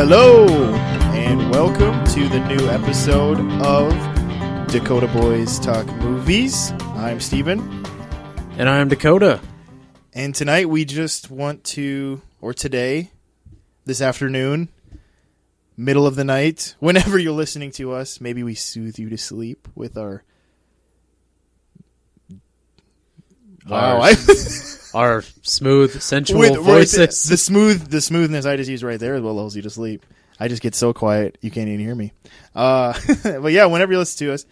Hello, and welcome to the new episode of Dakota Boys Talk Movies. I'm Steven. And I'm Dakota. And tonight we just want to, or today, this afternoon, middle of the night, whenever you're listening to us, maybe we soothe you to sleep with our... Our smooth, sensual voices. The smoothness I just used right there is what lulls you to sleep. I just get so quiet you can't even hear me. But yeah, whenever you listen to us,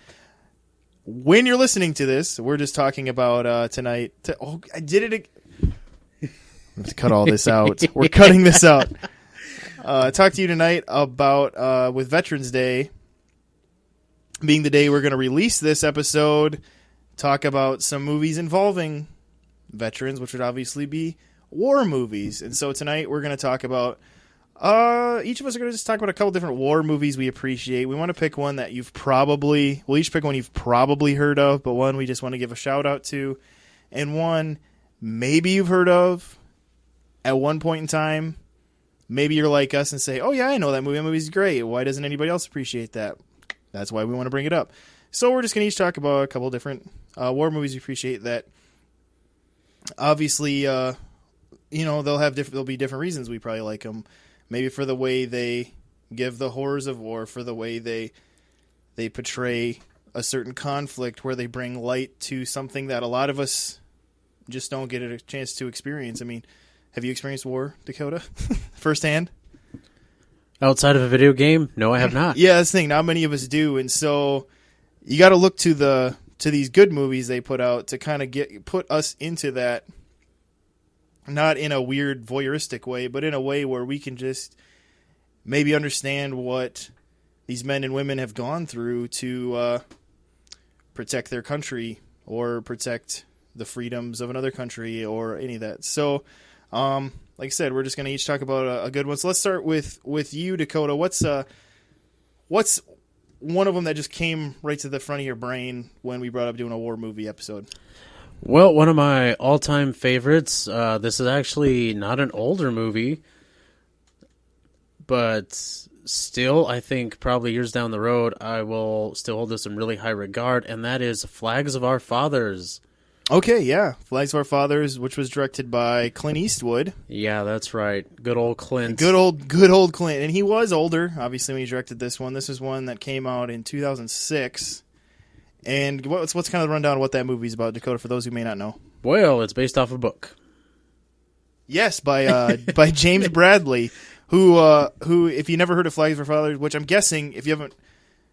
when you're listening to this, we're just talking about tonight. I did it. Let's cut all this out. We're cutting this out. Talk to you tonight about with Veterans Day being the day we're going to release this episode. Talk about some movies involving veterans, which would obviously be war movies. And so tonight we're going to talk about, each of us are going to just talk about a couple different war movies we appreciate. We want to pick one that we'll each pick one you've probably heard of, but one we just want to give a shout out to, and one maybe you've heard of at one point in time. Maybe you're like us and say, oh yeah, I know that movie. That movie's great. Why doesn't anybody else appreciate that? That's why we want to bring it up. So we're just going to each talk about a couple different war movies we appreciate that obviously, there'll be different reasons we probably like them. Maybe for the way they give the horrors of war, for the way they portray a certain conflict, where they bring light to something that a lot of us just don't get a chance to experience. I mean, have you experienced war, Dakota, firsthand? Outside of a video game? No, I have not. Yeah, that's the thing. Not many of us do, and so you got to look to these good movies they put out to kind of put us into that, not in a weird voyeuristic way, but in a way where we can just maybe understand what these men and women have gone through to protect their country or protect the freedoms of another country or any of that. So, like I said, we're just going to each talk about a good one. So let's start with you, Dakota. What's one of them that just came right to the front of your brain when we brought up doing a war movie episode? Well, one of my all-time favorites, this is actually not an older movie, but still, I think probably years down the road, I will still hold this in really high regard, and that is Flags of Our Fathers. Okay, yeah. Flags of Our Fathers, which was directed by Clint Eastwood. Yeah, that's right. Good old Clint. Good old Clint. And he was older, obviously, when he directed this one. This is one that came out in 2006. And what's kind of the rundown of what that movie's about, Dakota, for those who may not know? Well, it's based off a book. Yes, by James Bradley, who if you never heard of Flags of Our Fathers, which I'm guessing if you haven't,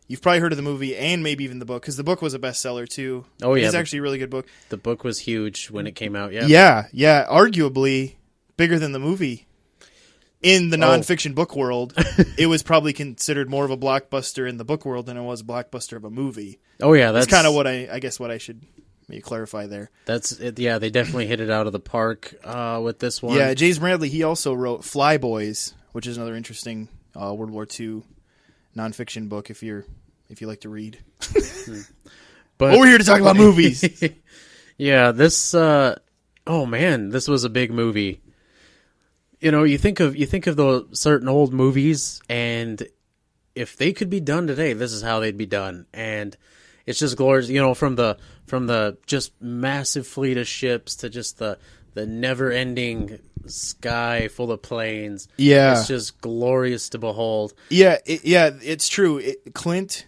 you've probably heard of the movie and maybe even the book, because the book was a bestseller too. Oh yeah, it's actually a really good book. The book was huge when it came out. Yeah, yeah, arguably bigger than the movie. In the nonfiction book world, it was probably considered more of a blockbuster in the book world than it was a blockbuster of a movie. Oh yeah, that's kind of what I guess what I should maybe clarify there. That's it. Yeah, they definitely hit it out of the park with this one. Yeah, James Bradley, he also wrote Flyboys, which is another interesting World War II nonfiction book if you like to read. But we're here to talk about movies. Yeah, this this was a big movie. You know, you think of those certain old movies, and if they could be done today, this is how they'd be done. And it's just glorious, you know, from the just massive fleet of ships to just the never-ending sky full of planes. Yeah. It's just glorious to behold. Yeah, it's true. Clint,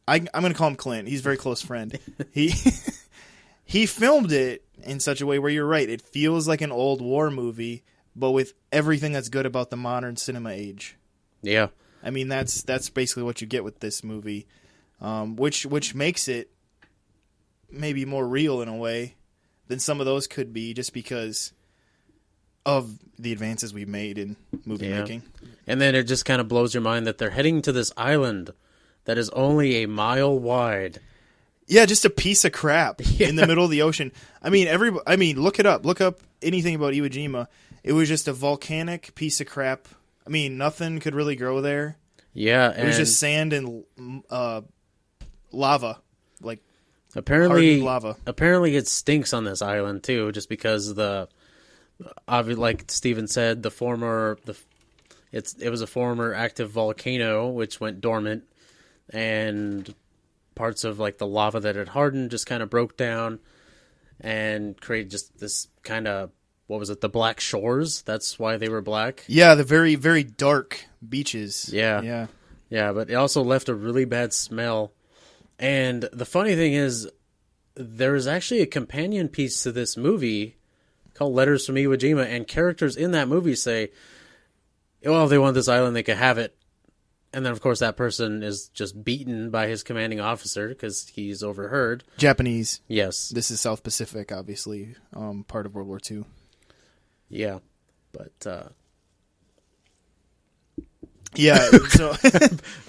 I'm going to call him Clint. He's a very close friend. He filmed it in such a way where you're right. It feels like an old war movie, but with everything that's good about the modern cinema age. Yeah. I mean, that's basically what you get with this movie, which makes it maybe more real in a way than some of those could be, just because of the advances we've made in movie making. And then it just kind of blows your mind that they're heading to this island that is only a mile wide. Yeah, just a piece of crap in the middle of the ocean. I mean, look it up. Look up anything about Iwo Jima. It was just a volcanic piece of crap. I mean, nothing could really grow there. Yeah, it was just sand and lava, like apparently lava. Apparently, it stinks on this island too, just because like Steven said, It was a former active volcano which went dormant, and parts of like the lava that had hardened just kind of broke down and created just this kind of, what was it, the black shores? That's why they were black. Yeah, the very, very dark beaches. Yeah. Yeah, but it also left a really bad smell. And the funny thing is, there is actually a companion piece to this movie called Letters from Iwo Jima, and characters in that movie say, well, if they want this island, they could have it. And then, of course, that person is just beaten by his commanding officer because he's overheard. Japanese. Yes. This is South Pacific, obviously, part of World War II. Yeah, but... Yeah, so...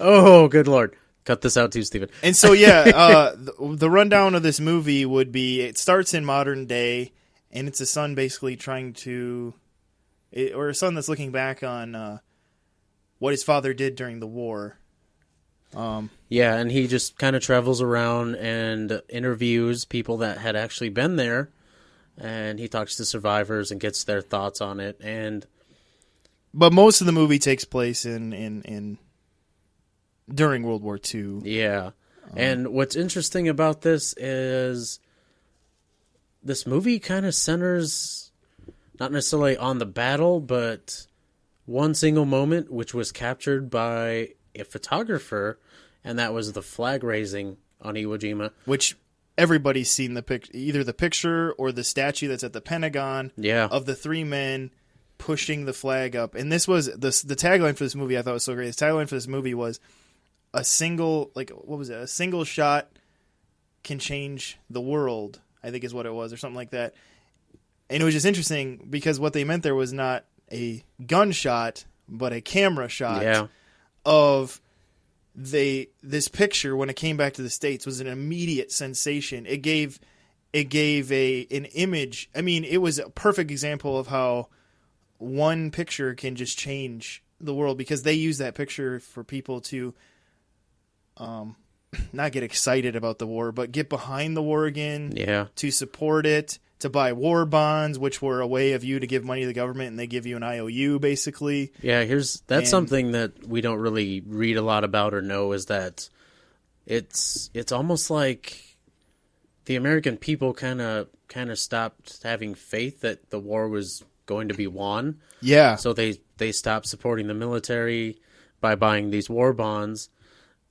Oh, good Lord. Cut this out too, Stephen. And so, yeah, the rundown of this movie would be, it starts in modern day, and it's a son basically trying to... or a son that's looking back on what his father did during the war. Yeah, and he just kind of travels around and interviews people that had actually been there, and he talks to survivors and gets their thoughts on it. But most of the movie takes place in during World War II. Yeah, and what's interesting about this is this movie kind of centers not necessarily on the battle, but one single moment, which was captured by a photographer, and that was the flag raising on Iwo Jima. Which everybody's seen either the picture or the statue that's at the Pentagon of the three men pushing the flag up. And this was the tagline for this movie I thought was so great. The tagline for this movie was a single shot can change the world, I think is what it was, or something like that. And it was just interesting because what they meant there was not a gunshot, but a camera shot of this picture when it came back to the States was an immediate sensation. It gave an image. I mean, it was a perfect example of how one picture can just change the world, because they use that picture for people to not get excited about the war, but get behind the war again, to support it, to buy war bonds, which were a way of you to give money to the government, and they give you an IOU, basically. Yeah, that's something that we don't really read a lot about or know, is that it's almost like the American people kind of stopped having faith that the war was going to be won. Yeah. So they stopped supporting the military by buying these war bonds,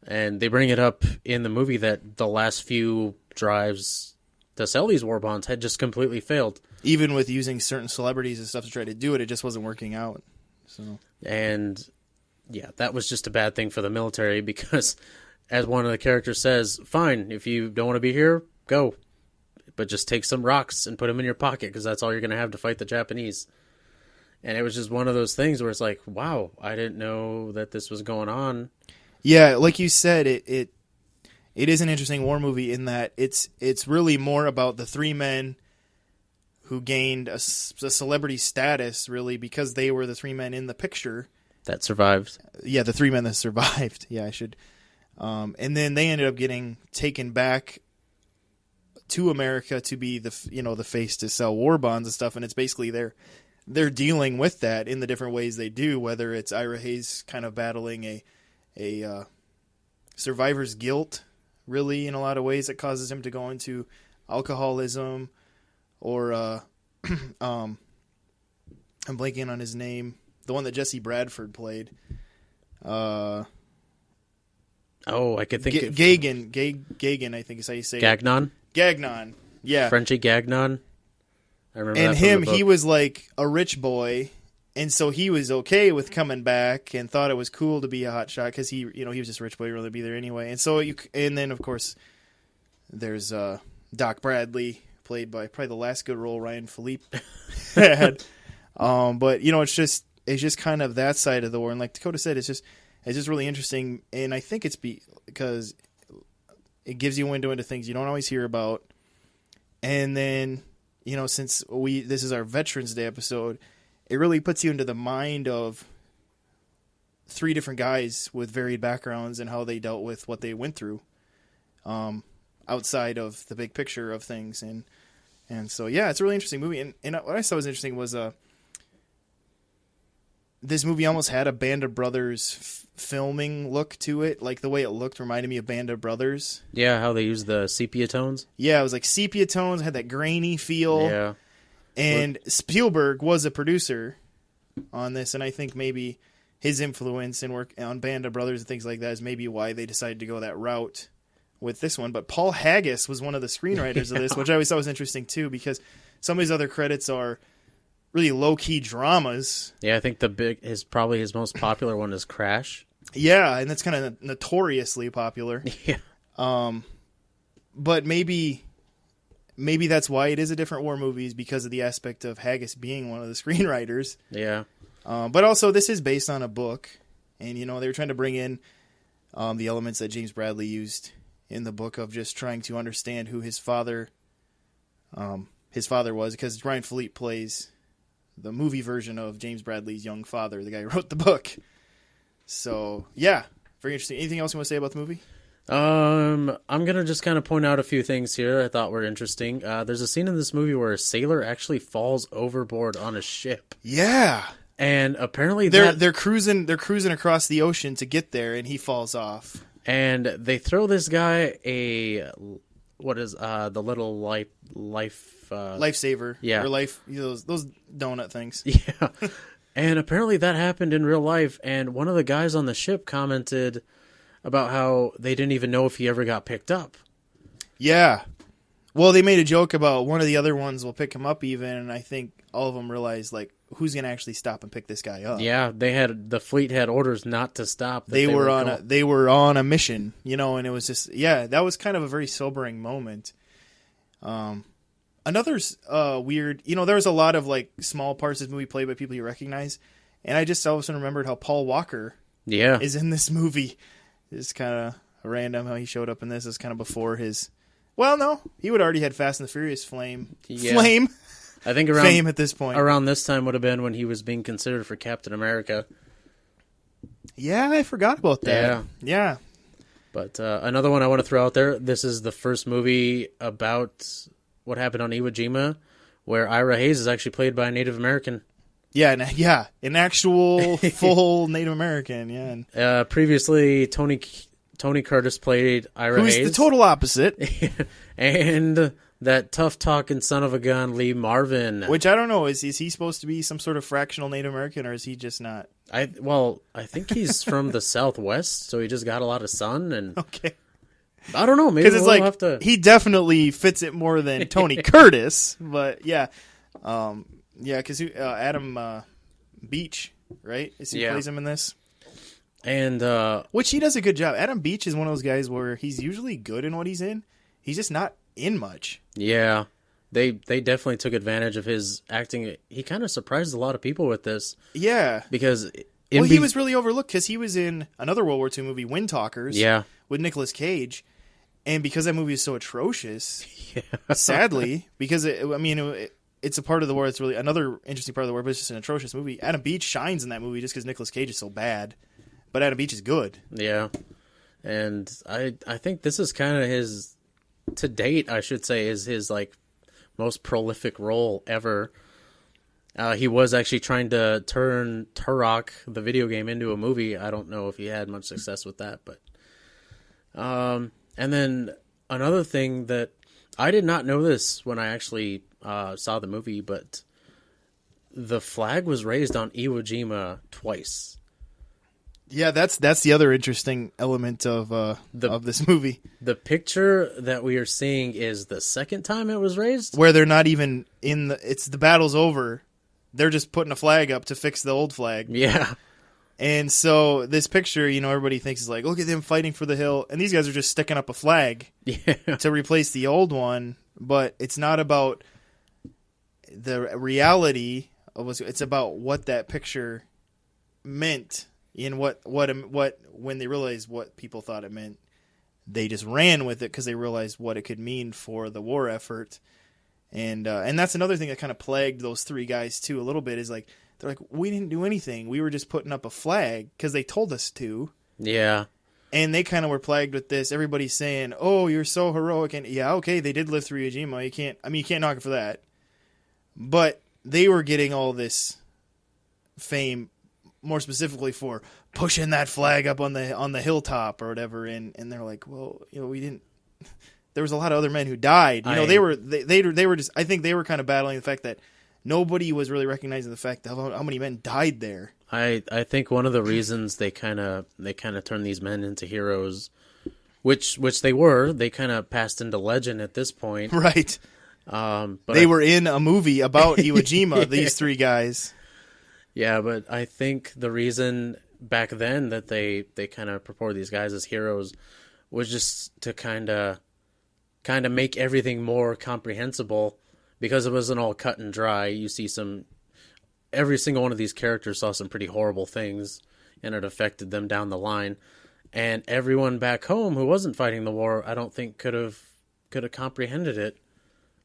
and they bring it up in the movie that the last few drives to sell these war bonds had just completely failed. Even with using certain celebrities and stuff to try to do it just wasn't working out. So, and yeah, that was just a bad thing for the military, because as one of the characters says, fine, if you don't want to be here, go. But just take some rocks and put them in your pocket, because that's all you're going to have to fight the Japanese. And it was just one of those things where it's like, wow, I didn't know that this was going on. Yeah, like you said, it is an interesting war movie in that it's really more about the three men who gained a celebrity status, really, because they were the three men in the picture. That survived. Yeah, the three men that survived. Yeah, I should. And then they ended up getting taken back to America to be the face to sell war bonds and stuff, and it's basically they're dealing with that in the different ways they do, whether it's Ira Hayes kind of battling a survivor's guilt, really, in a lot of ways that causes him to go into alcoholism, or I'm blanking on his name, the one that Jesse Bradford played. I could think of Gagnon, I think is how you say it. Gagnon, yeah. Frenchie Gagnon. I remember and that from him, the book. He was like a rich boy, and so he was okay with coming back and thought it was cool to be a hot shot because he was just a rich boy, he'd rather be there anyway. And so and then of course there's Doc Bradley, played by probably the last good role Ryan Philippe had. But it's just kind of that side of the war, and like Dakota said, it's just really interesting, and I think it's because it gives you a window into things you don't always hear about. And then, since this is our Veterans Day episode, it really puts you into the mind of three different guys with varied backgrounds and how they dealt with what they went through, outside of the big picture of things. And so, yeah, it's a really interesting movie. And what I thought was interesting was, this movie almost had a Band of Brothers filming look to it. Like the way it looked reminded me of Band of Brothers. Yeah, how they use the sepia tones. Yeah, it was like sepia tones, had that grainy feel. Yeah. And Spielberg was a producer on this, and I think maybe his influence and work on Band of Brothers and things like that is maybe why they decided to go that route with this one. But Paul Haggis was one of the screenwriters of this, which I always thought was interesting too, because some of his other credits are really low-key dramas. Yeah, I think probably his most popular one is Crash. Yeah, and that's kind of notoriously popular. Yeah. But maybe that's why it is a different war movie, is because of the aspect of Haggis being one of the screenwriters. Yeah. But also, this is based on a book, and they were trying to bring in the elements that James Bradley used in the book of just trying to understand who his father was, because Ryan Philippe plays the movie version of James Bradley's young father, the guy who wrote the book. So, yeah, very interesting. Anything else you want to say about the movie? I'm going to just kind of point out a few things here I thought were interesting. There's a scene in this movie where a sailor actually falls overboard on a ship. Yeah. And apparently they're cruising across the ocean to get there, and he falls off. And they throw this guy the little lifesaver. Yeah. Or those donut things. Yeah. And apparently that happened in real life, and one of the guys on the ship commented about how they didn't even know if he ever got picked up. Yeah. Well, they made a joke about one of the other ones will pick him up even, and I think all of them realized, like, who's going to actually stop and pick this guy up? Yeah, the fleet had orders not to stop. They were on a mission, and it was just, that was kind of a very sobering moment. Another weird, there was a lot of, like, small parts of this movie played by people you recognize, and I just all of a sudden remembered how Paul Walker is in this movie. It's kind of random how he showed up in this. It's kind of before his... Well, no. He would already had Fast and the Furious fame. I think fame at this point. Around this time would have been when he was being considered for Captain America. Yeah, I forgot about that. Yeah. But another one I want to throw out there, this is the first movie about what happened on Iwo Jima, where Ira Hayes is actually played by a Native American. Yeah, an actual full Native American, yeah. Previously, Tony Curtis played Ira Hayes. Who's the total opposite. And that tough-talking son of a gun, Lee Marvin. Which I don't know, is he supposed to be some sort of fractional Native American, or is he just not? I think he's from the Southwest, so he just got a lot of sun. And okay. I don't know, maybe we'll have to... He definitely fits it more than Tony Curtis, but yeah. Yeah, because Adam Beach, right? He plays him in this. And which he does a good job. Adam Beach is one of those guys where he's usually good in what he's in. He's just not in much. Yeah. They definitely took advantage of his acting. He kind of surprised a lot of people with this. Yeah. Because... he was really overlooked because he was in another World War II movie, Wind Talkers, with Nicolas Cage. And because that movie is so atrocious, sadly, because it's a part of the war that's really another interesting part of the war, but it's just an atrocious movie. Adam Beach shines in that movie just because Nicolas Cage is so bad, but Adam Beach is good. Yeah, and I think this is kind of his, to date, I should say, is his like most prolific role ever. He was actually trying to turn Turok, the video game, into a movie. I don't know if he had much success with that, but and then another thing that I did not know this when I actually saw the movie, but the flag was raised on Iwo Jima twice. Yeah, that's the other interesting element of this movie. The picture that we are seeing is the second time it was raised, where they're not even in the battle's over. They're just putting a flag up to fix the old flag. Yeah. And so this picture, everybody thinks is like, look at them fighting for the hill. And these guys are just sticking up a flag to replace the old one. But it's not about the reality of it's about what that picture meant in what when they realized what people thought it meant. They just ran with it because they realized what it could mean for the war effort. And that's another thing that kind of plagued those three guys too a little bit is like, they're like, we didn't do anything. We were just putting up a flag because they told us to. Yeah. And they kind of were plagued with this. Everybody's saying, oh, you're so heroic. And yeah, okay, they did live through Iwo Jima. You can't knock it for that. But they were getting all this fame more specifically for pushing that flag up on the hilltop or whatever. And they're like, well, we didn't. There was a lot of other men who died. They were just. I think they were kind of battling the fact that nobody was really recognizing the fact that how many men died there. I think one of the reasons they kind of turned these men into heroes, which they were, they kind of passed into legend at this point, right? But they were in a movie about Iwo Jima. These three guys. Yeah, but I think the reason back then that they kind of purported these guys as heroes was just to kind of make everything more comprehensible, because it wasn't all cut and dry. You see every single one of these characters saw some pretty horrible things, and it affected them down the line. And everyone back home who wasn't fighting the war, I don't think could have comprehended it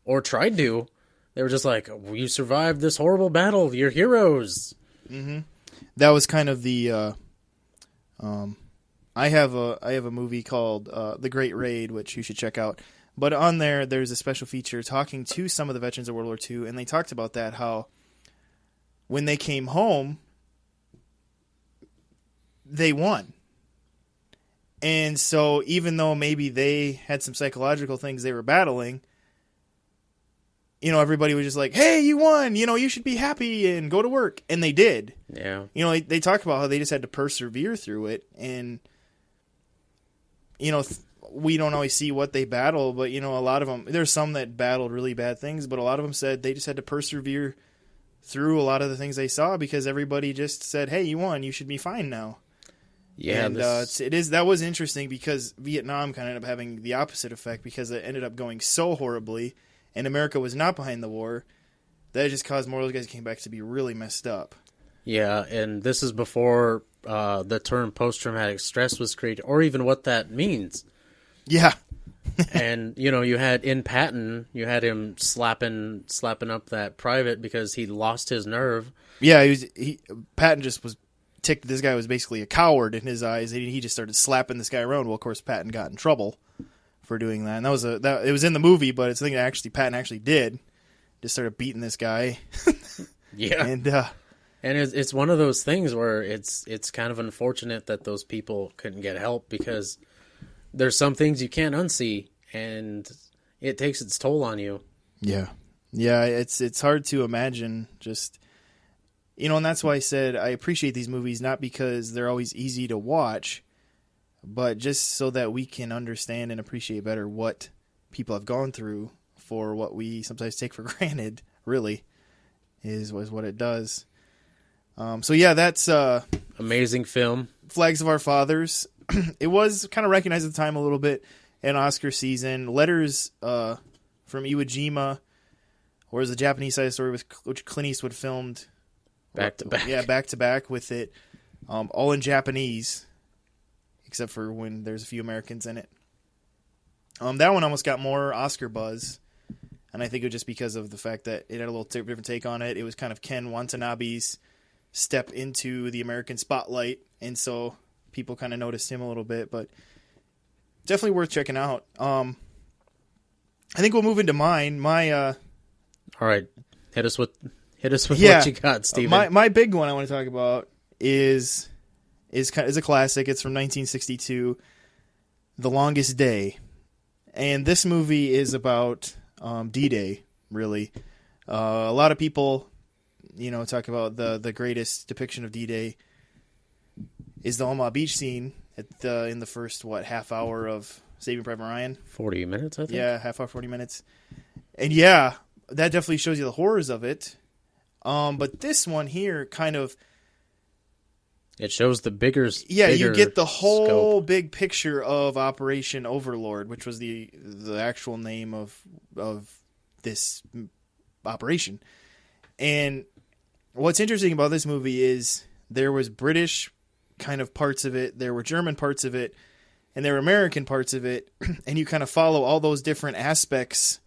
or tried to. They were just like, "You survived this horrible battle. You're heroes." Mm-hmm. That was kind of the. I have a movie called The Great Raid, which you should check out. But on there's a special feature talking to some of the veterans of World War II, and they talked about that, how when they came home, they won. And so even though maybe they had some psychological things they were battling, everybody was just like, hey, you won, you should be happy and go to work. And they did. Yeah. They talked about how they just had to persevere through it. And, we don't always see what they battle, but, a lot of them, there's some that battled really bad things, but a lot of them said they just had to persevere through a lot of the things they saw, because everybody just said, hey, you won, you should be fine now. Yeah, and that was interesting, because Vietnam kind of ended up having the opposite effect, because it ended up going so horribly, and America was not behind the war, that it just caused more of those guys who came back to be really messed up. Yeah, and this is before the term post-traumatic stress was created, or even what that means. Yeah. And, you had in Patton, you had him slapping up that private because he lost his nerve. Yeah, Patton just was ticked. This guy was basically a coward in his eyes. He just started slapping this guy around. Well, of course, Patton got in trouble for doing that. And it was in the movie, but it's something that Patton actually did. Just started beating this guy. Yeah. And it's one of those things where it's kind of unfortunate that those people couldn't get help, because there's some things you can't unsee, and it takes its toll on you. Yeah. Yeah, it's hard to imagine, just, and that's why I said I appreciate these movies, not because they're always easy to watch, but just so that we can understand and appreciate better what people have gone through for what we sometimes take for granted, really, is what it does. So yeah, that's amazing film. Flags of Our Fathers. It was kind of recognized at the time a little bit in Oscar season. Letters from Iwo Jima, or is the Japanese side of the story, which Clint Eastwood filmed back to back. Yeah, back to back with it, all in Japanese, except for when there's a few Americans in it. That one almost got more Oscar buzz, and I think it was just because of the fact that it had a little different take on it. It was kind of Ken Watanabe's step into the American spotlight, and so people kind of noticed him a little bit, but definitely worth checking out. I think we'll move into mine. All right, hit us with what you got, Steven. My big one I want to talk about is a classic. It's from 1962, The Longest Day, and this movie is about D-Day. Really, a lot of people, talk about the greatest depiction of D-Day is the Omaha Beach scene in the first half hour of Saving Private Ryan. 40 minutes, I think. Yeah, half hour, 40 minutes. And yeah, that definitely shows you the horrors of it. But this one here kind of, it shows the bigger you get the whole scope. Big picture of Operation Overlord, which was the actual name of this operation. And what's interesting about this movie is there was British kind of parts of it, there were German parts of it, and there were American parts of it, and you kind of follow all those different aspects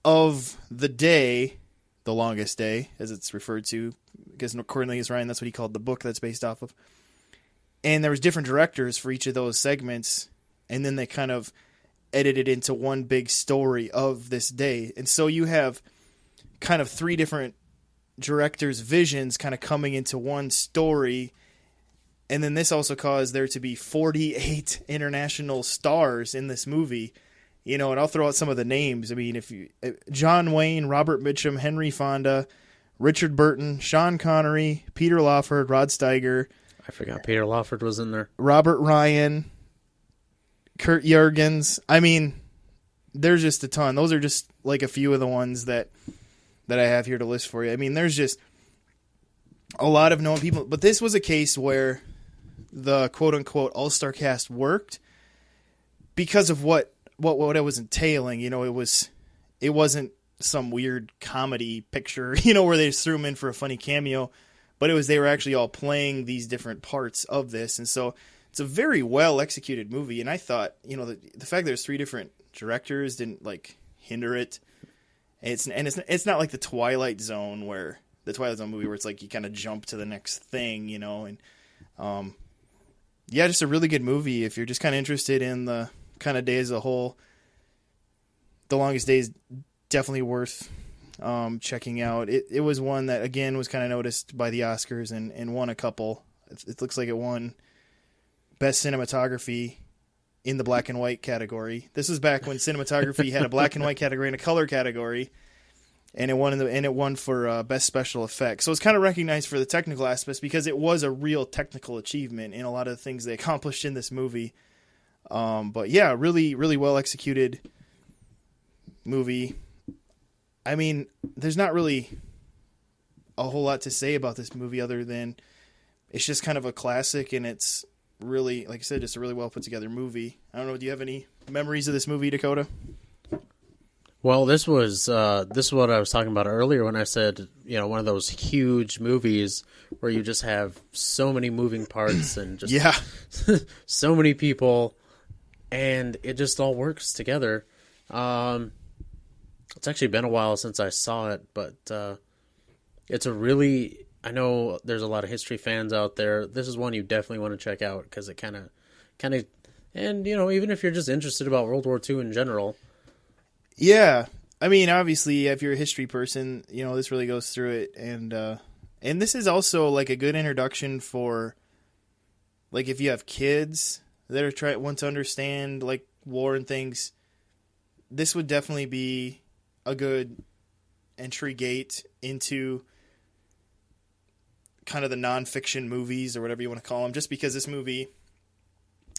of the day, the longest day, as it's referred to, because Cornelius Ryan, that's what he called the book that's based off of. And there was different directors for each of those segments, and then they kind of edited into one big story of this day. And so you have kind of three different directors' visions kind of coming into one story. And then this also caused there to be 48 international stars in this movie. And I'll throw out some of the names. I mean, John Wayne, Robert Mitchum, Henry Fonda, Richard Burton, Sean Connery, Peter Lawford, Rod Steiger. I forgot Peter Lawford was in there. Robert Ryan, Kurt Jurgens. I mean, there's just a ton. Those are just like a few of the ones that I have here to list for you. I mean, there's just a lot of known people. But this was a case where the quote-unquote all-star cast worked because of what it was entailing. It wasn't some weird comedy picture, where they just threw them in for a funny cameo, but they were actually all playing these different parts of this. And so it's a very well-executed movie. And I thought, the fact there's 3 different directors didn't hinder it. It's not like the Twilight Zone movie where it's like you kind of jump to the next thing, and just a really good movie if you're just kind of interested in the kind of day as a whole. The Longest Day is definitely worth checking out. It was one that again was kind of noticed by the Oscars and won a couple. It looks like it won Best Cinematography in the black and white category. This was back when cinematography had a black and white category and a color category, and it won for Best Special Effects. So it's kind of recognized for the technical aspects because it was a real technical achievement in a lot of the things they accomplished in this movie. But yeah, really, really well executed movie. I mean, there's not really a whole lot to say about this movie other than it's just kind of a classic, and it's really, like I said, just a really well put together movie. I don't know. Do you have any memories of this movie, Dakota? Well, this is what I was talking about earlier when I said, one of those huge movies where you just have so many moving parts and just so many people, and it just all works together. It's actually been a while since I saw it, but I know there's a lot of history fans out there. This is one you definitely want to check out because it kind of, and even if you're just interested about World War II in general. Yeah, I mean, obviously, if you're a history person, this really goes through it, and this is also like a good introduction for, like, if you have kids that want to understand like war and things. This would definitely be a good entry gate into kind of the nonfiction movies or whatever you want to call them, just because this movie,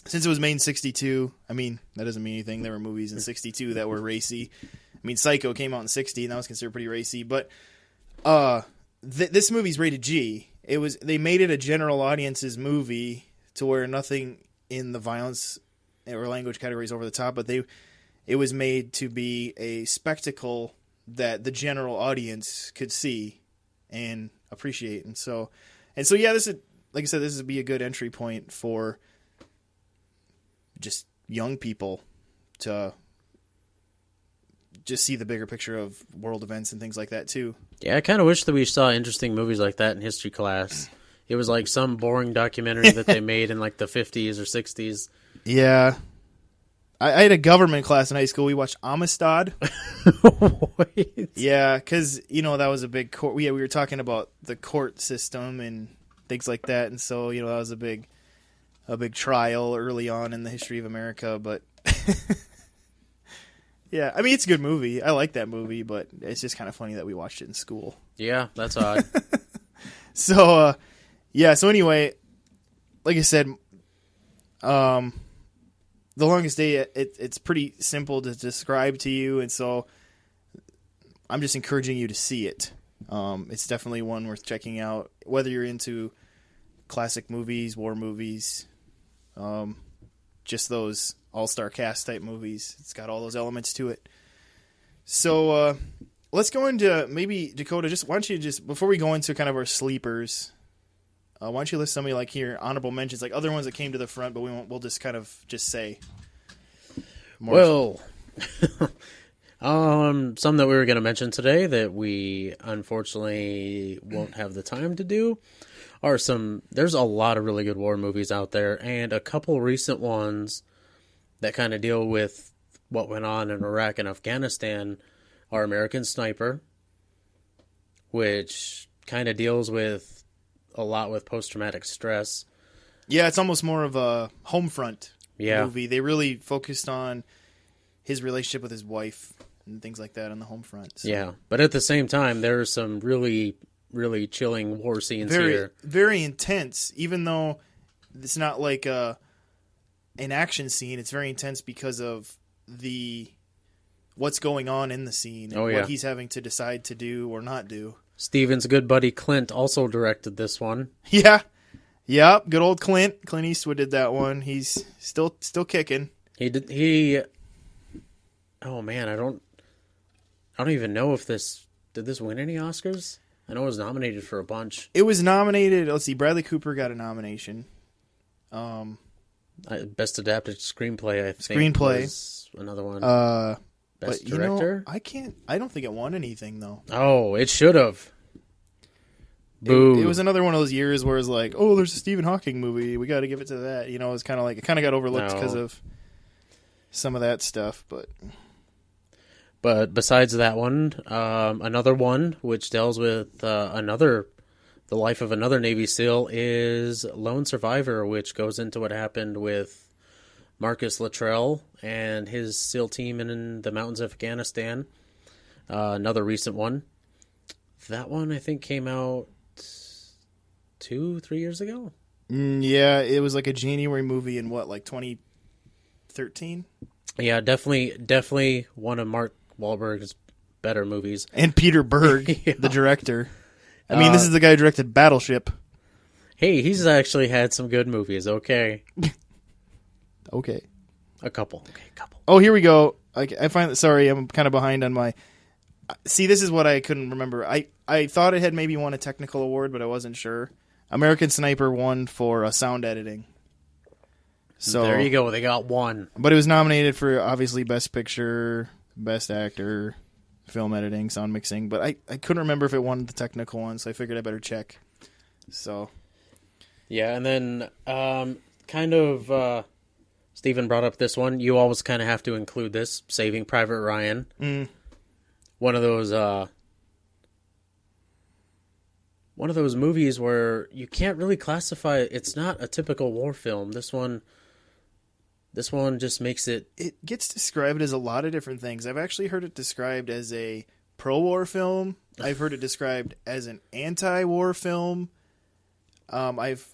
since it was made in 1962, I mean, that doesn't mean anything. There were movies in 1962 that were racy. I mean, Psycho came out in 1960, and that was considered pretty racy. But this movie's rated G. They made it a general audience's movie to where nothing in the violence or language category is over the top, but it was made to be a spectacle that the general audience could see and appreciate. And so yeah, this is, like I said, this would be a good entry point for just young people to just see the bigger picture of world events and things like that too. Yeah, I kind of wish that we saw interesting movies like that in history class. It was like some boring documentary that they made in like the 50s or 60s. Yeah. I had a government class in high school. We watched Amistad. Wait. Yeah, because, that was a big court. We were talking about the court system and things like that. And so, that was a big trial early on in the history of America. But, yeah, I mean, it's a good movie. I like that movie, but it's just kind of funny that we watched it in school. Yeah, that's odd. So anyway, like I said, The Longest Day, it's pretty simple to describe to you, and so I'm just encouraging you to see it. It's definitely one worth checking out, whether you're into classic movies, war movies, just those all-star cast type movies. It's got all those elements to it. So let's go into maybe, Dakota, why don't you before we go into kind of our sleepers, why don't you list somebody like here, honorable mentions, like other ones that came to the front, but we'll just kind of just say. Well, some that we were going to mention today that we unfortunately won't have the time to do are there's a lot of really good war movies out there, and a couple recent ones that kind of deal with what went on in Iraq and Afghanistan are American Sniper, which kind of deals with a lot with post-traumatic stress. Yeah, it's almost more of a home front Yeah. movie. They really focused on his relationship with his wife and things like that on the home front. So. Yeah, but at the same time, there are some really, really chilling war scenes here. Very intense, even though it's not like an action scene. It's very intense because of what's going on in the scene and what he's having to decide to do or not do. Steven's good buddy Clint also directed this one. Yeah. Yep, good old Clint. Clint Eastwood did that one. He's still kicking. Oh man, I don't even know if did this win any Oscars? I know it was nominated for a bunch. It was nominated. Let's see. Bradley Cooper got a nomination. Best adapted screenplay, I think. Screenplay. Was another one. but, Best director. I don't think it won anything though. Oh, it should have. Boo. It was another one of those years where it's like, oh, there's a Stephen Hawking movie. We got to give it to that. You know, it's kind of like it kind of got overlooked because of some of that stuff. But besides that one, another one which deals with the life of another Navy SEAL is Lone Survivor, which goes into what happened with Marcus Luttrell and his SEAL team in the mountains of Afghanistan. Another recent one. That one, I think, came out 2-3 years ago. Yeah, it was like a January movie in like 2013? Yeah, definitely one of Mark Wahlberg's better movies. And Peter Berg, the director. I mean, this is the guy who directed Battleship. Hey, he's actually had some good movies, okay? Okay. A couple. Oh, here we go. I find that, sorry, I'm kind of behind on my... See, this is what I couldn't remember. I thought it had maybe won a technical award, but I wasn't sure. American Sniper won for sound editing. So there you go. They got one. But it was nominated for, obviously, Best Picture, Best Actor, Film Editing, Sound Mixing. But I couldn't remember if it won the technical one, so I figured I better check. So... Yeah, and then Stephen brought up this one. You always kind of have to include this, Saving Private Ryan. One of those movies where you can't really classify it. It's not a typical war film. This one just makes it... It gets described as a lot of different things. I've actually heard it described as a pro-war film. I've heard it described as an anti-war film. I've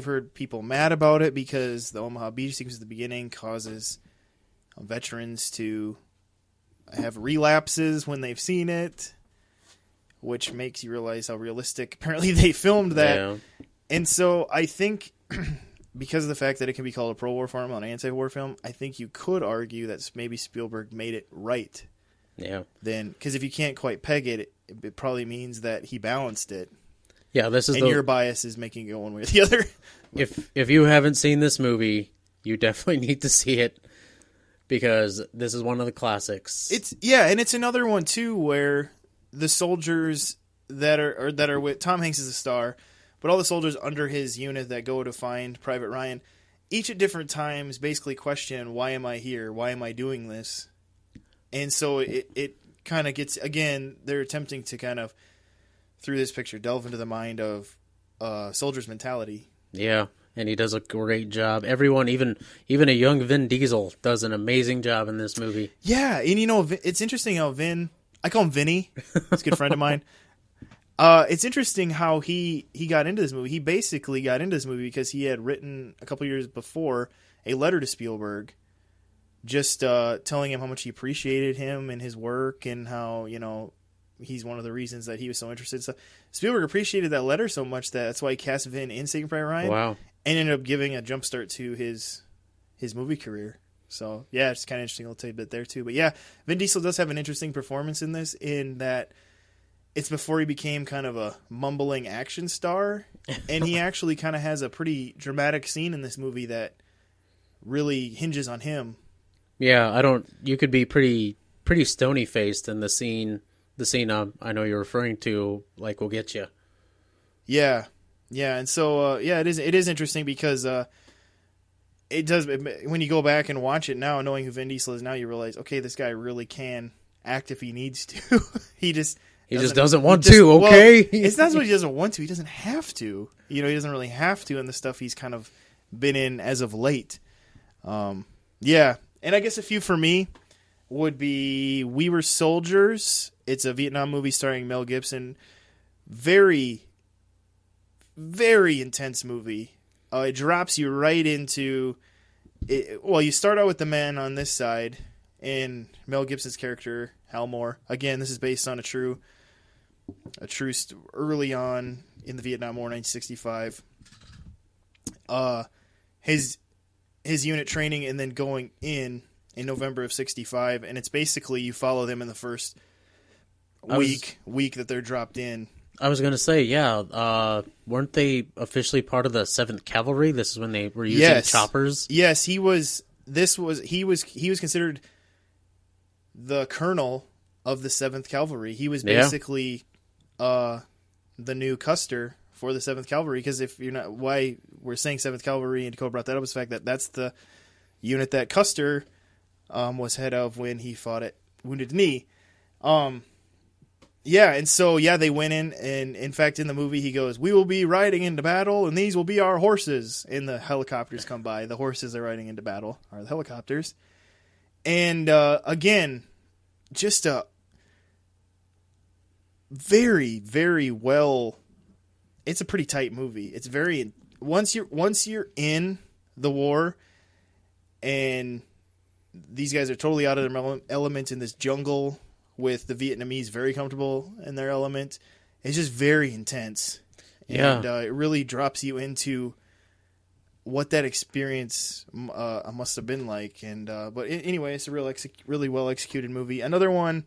heard people mad about it because the Omaha Beach sequence at the beginning causes veterans to have relapses when they've seen it, which makes you realize how realistic apparently they filmed that. Yeah. And so I think because of the fact that it can be called a pro-war film or an anti-war film, I think you could argue that maybe Spielberg made it right. Yeah. Then, because if you can't quite peg it, it probably means that he balanced it. Yeah, your bias is making it go one way or the other. If you haven't seen this movie, you definitely need to see it because this is one of the classics. And it's another one too where the soldiers that are with Tom Hanks is a star, but all the soldiers under his unit that go to find Private Ryan, each at different times basically question, why am I here? Why am I doing this? And so it kind of gets, again, they're attempting to kind of through this picture, delve into the mind of soldier's mentality. Yeah, and he does a great job. Everyone, even a young Vin Diesel, does an amazing job in this movie. Yeah, and it's interesting how I call him Vinny. He's a good friend of mine. It's interesting how he got into this movie. He basically got into this movie because he had written a couple years before a letter to Spielberg, just telling him how much he appreciated him and his work and how, he's one of the reasons that he was so interested. So Spielberg appreciated that letter so much that's why he cast Vin in Saving Private Ryan. Wow. And ended up giving a jump start to his movie career. So, yeah, it's kind of interesting little tidbit there, too. But, yeah, Vin Diesel does have an interesting performance in this in that it's before he became kind of a mumbling action star. And he actually kind of has a pretty dramatic scene in this movie that really hinges on him. Yeah, you could be pretty stony-faced in the scene I know you're referring to, like, will get you. Yeah, and so it is interesting because it does when you go back and watch it now, knowing who Vin Diesel is now, you realize, okay, this guy really can act if he needs to. He just He just doesn't want to, okay? Well, it's not what he doesn't want to. He doesn't have to. He doesn't really have to in the stuff he's kind of been in as of late. Yeah. And I guess a few for me would be We Were Soldiers. It's a Vietnam movie starring Mel Gibson. Very, very intense movie. It drops you right into... Well, you start out with the man on this side and Mel Gibson's character, Hal Moore. Again, this is based on a true early on in the Vietnam War, 1965. His unit training and then going in November of 65, and it's basically you follow them in the first week that they're dropped in. I was going to say, yeah, weren't they officially part of the 7th Cavalry? This is when they were using choppers. Yes, he was considered the colonel of the 7th Cavalry. He was basically the new Custer for the 7th Cavalry, because if you're not, why we're saying 7th Cavalry, and Dakota brought that up, is the fact that that's the unit that Custer was head of when he fought at Wounded Knee. Yeah, and so, they went in, and in fact, in the movie, he goes, "We will be riding into battle, and these will be our horses." And the helicopters come by. The horses they're riding into battle are the helicopters. And, again, just a very, very well... It's a pretty tight movie. It's very... Once you're in the war, and these guys are totally out of their element in this jungle... with the Vietnamese very comfortable in their element. It's just very intense. And it really drops you into what that experience must have been like. And but anyway, it's a really well-executed movie. Another one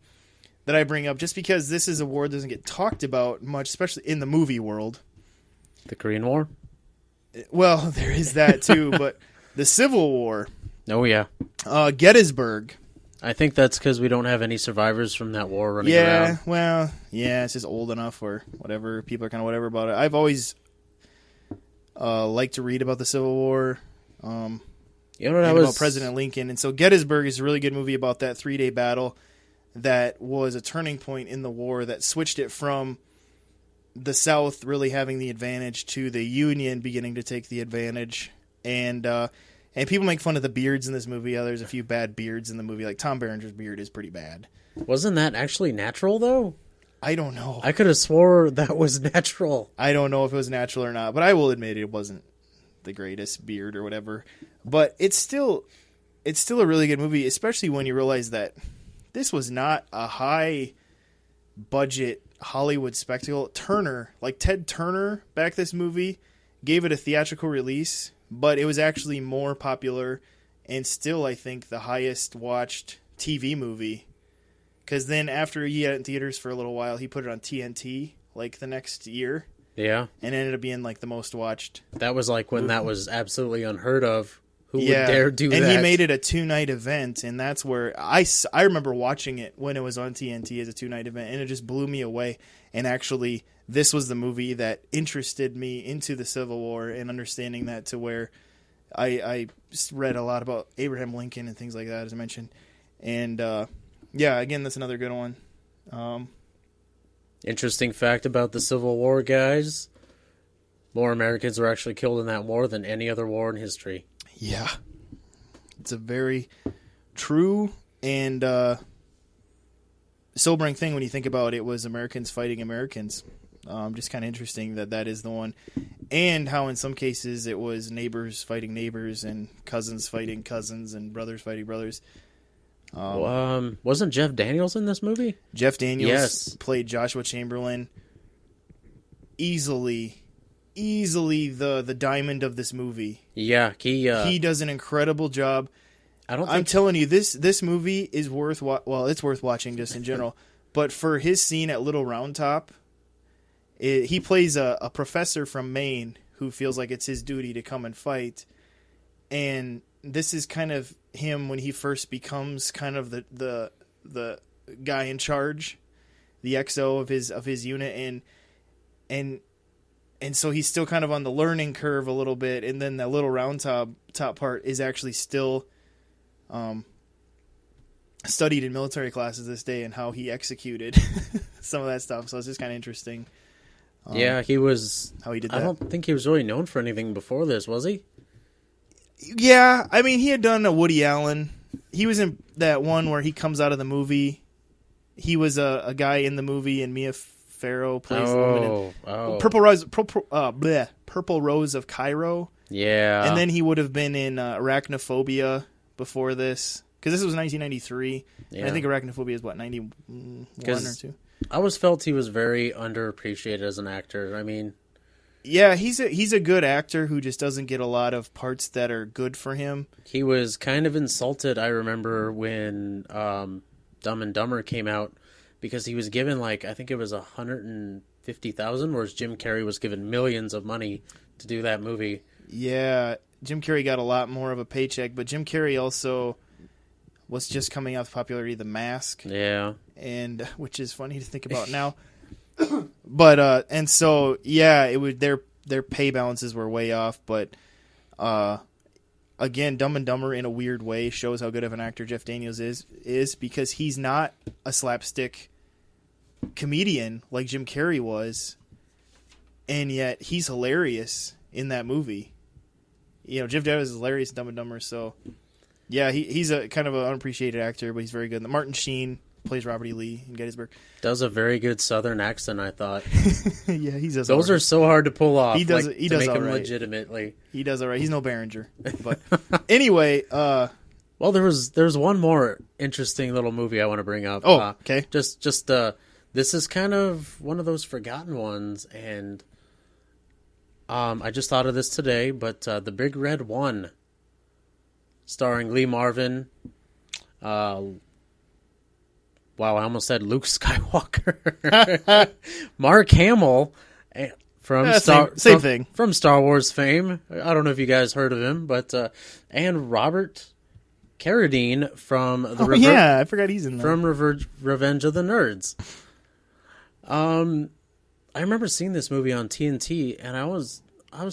that I bring up, just because this is a war that doesn't get talked about much, especially in the movie world. The Korean War? Well, there is that too, but the Civil War. Oh, yeah. Gettysburg. I think that's because we don't have any survivors from that war running around. Yeah, well, it's just old enough or whatever. People are kind of whatever about it. I've always liked to read about the Civil War, about President Lincoln. And so Gettysburg is a really good movie about that 3-day battle that was a turning point in the war that switched it from the South really having the advantage to the Union beginning to take the advantage. And people make fun of the beards in this movie. There's a few bad beards in the movie. Like Tom Berenger's beard is pretty bad. Wasn't that actually natural, though? I don't know. I could have swore that was natural. I don't know if it was natural or not, but I will admit it wasn't the greatest beard or whatever. But it's still a really good movie, especially when you realize that this was not a high-budget Hollywood spectacle. Ted Turner backed this movie, gave it a theatrical release, but it was actually more popular and still, I think, the highest watched TV movie. Because then after he had it in theaters for a little while, he put it on TNT the next year. Yeah. And it ended up being the most watched. That was when that was absolutely unheard of. Who would dare do that? And he made it a 2-night event, and that's where I remember watching it when it was on TNT as a 2-night event, and it just blew me away. And actually, this was the movie that interested me into the Civil War and understanding that, to where I read a lot about Abraham Lincoln and things like that, as I mentioned. And, again, that's another good one. Interesting fact about the Civil War, guys. More Americans were actually killed in that war than any other war in history. Yeah. It's a very true and sobering thing when you think about it was Americans fighting Americans. Just kind of interesting that is the one. And how in some cases it was neighbors fighting neighbors and cousins fighting cousins and brothers fighting brothers. Wasn't Jeff Daniels in this movie? Jeff Daniels played Joshua Chamberlain. Easily the diamond of this movie. Yeah, he does an incredible job. I'm telling you, this movie is worth it's worth watching just in general. But for his scene at Little Round Top, he plays a professor from Maine who feels like it's his duty to come and fight. And this is kind of him when he first becomes kind of the guy in charge, the XO of his unit, and so he's still kind of on the learning curve a little bit, and then that Little Round Top part is actually still studied in military classes this day and how he executed some of that stuff. So it's just kind of interesting. Yeah, he was. How he did that. I don't think he was really known for anything before this, was he? Yeah, I mean, he had done a Woody Allen. He was in that one where he comes out of the movie. He was a guy in the movie, and Mia Farrow plays the woman in Purple Rose of Cairo. Yeah. And then he would have been in Arachnophobia before this, because this was 1993. Yeah. And I think Arachnophobia is, what, 91 or 2? I always felt he was very underappreciated as an actor. I mean... Yeah, he's a good actor who just doesn't get a lot of parts that are good for him. He was kind of insulted, I remember, when Dumb and Dumber came out, because he was given, like, I think it was $150,000, whereas Jim Carrey was given millions of money to do that movie. Yeah, Jim Carrey got a lot more of a paycheck, but Jim Carrey also was just coming out with popularity of The Mask. Yeah. And which is funny to think about now. But and so yeah, it would their pay balances were way off, but again, Dumb and Dumber in a weird way shows how good of an actor Jeff Daniels is because he's not a slapstick comedian like Jim Carrey was, and yet he's hilarious in that movie. You know, Jeff Daniels is hilarious in Dumb and Dumber, so yeah, he's a kind of an unappreciated actor, but he's very good. Martin Sheen plays Robert E. Lee in Gettysburg. Does a very good Southern accent, I thought. Yeah, he does. Those are so hard to pull off. He does. Like, he to does make all him right. legitimately. He does all right. He's no Behringer, but anyway. Well, there's one more interesting little movie I want to bring up. Oh, okay. Just this is kind of one of those forgotten ones, and I just thought of this today. But The Big Red One, starring Lee Marvin. Wow, I almost said Luke Skywalker. Mark Hamill from same thing. From Star Wars fame. I don't know if you guys heard of him, but and Robert Carradine from I forgot he's in there. From Revenge of the Nerds. I remember seeing this movie on TNT, and I always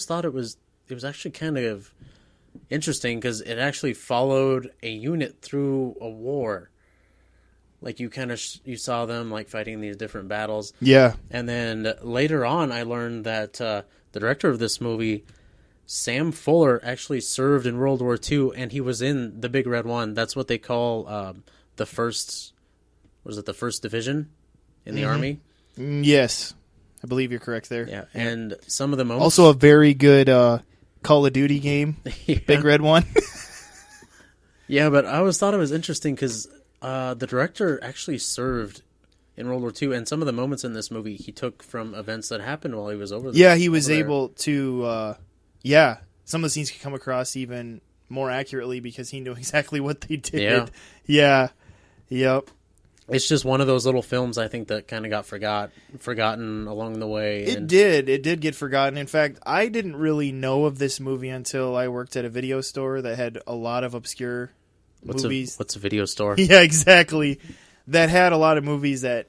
thought it was actually kind of interesting because it actually followed a unit through a war. Like you kind of you saw them like fighting these different battles. Yeah. And then later on, I learned that the director of this movie, Sam Fuller, actually served in World War II, and he was in the Big Red One. That's what they call the first. Was it the First Division in the Army? Yes, I believe you're correct there. Yeah, and some of the moments. Also, a very good Call of Duty game. Yeah. Big Red One. Yeah, but I always thought it was interesting because the director actually served in World War II, and some of the moments in this movie he took from events that happened while he was over there. Yeah, he was able to, some of the scenes could come across even more accurately because he knew exactly what they did. Yeah. Yep. It's just one of those little films, I think, that kind of got forgotten along the way. It did get forgotten. In fact, I didn't really know of this movie until I worked at a video store that had a lot of obscure movies. What's a video store? Yeah, exactly. That had a lot of movies that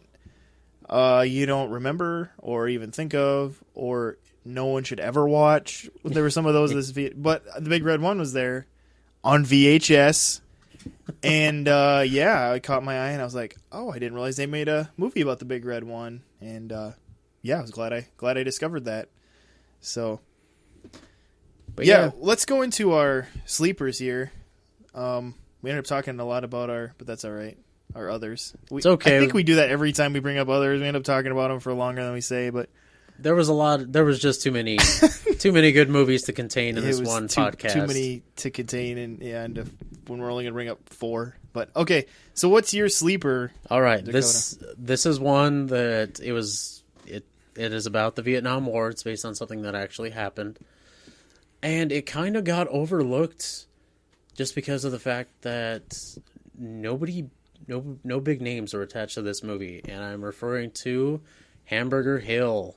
you don't remember or even think of, or no one should ever watch. There were some of those, but the Big Red One was there on VHS, and it caught my eye, and I was like, "Oh, I didn't realize they made a movie about the Big Red One." And I was glad I discovered that. So, but let's go into our sleepers here. We ended up talking a lot about but that's all right. Our others. It's okay. I think we do that every time we bring up others. We end up talking about them for longer than we say, but there was just too many good movies to contain in this one podcast. Too many to contain, and when we're only going to bring up 4. But okay, so what's your sleeper? All right, Dakota? this is one that it is about the Vietnam War. It's based on something that actually happened, and it kind of got overlooked just because of the fact that no big names were attached to this movie, and I'm referring to Hamburger Hill.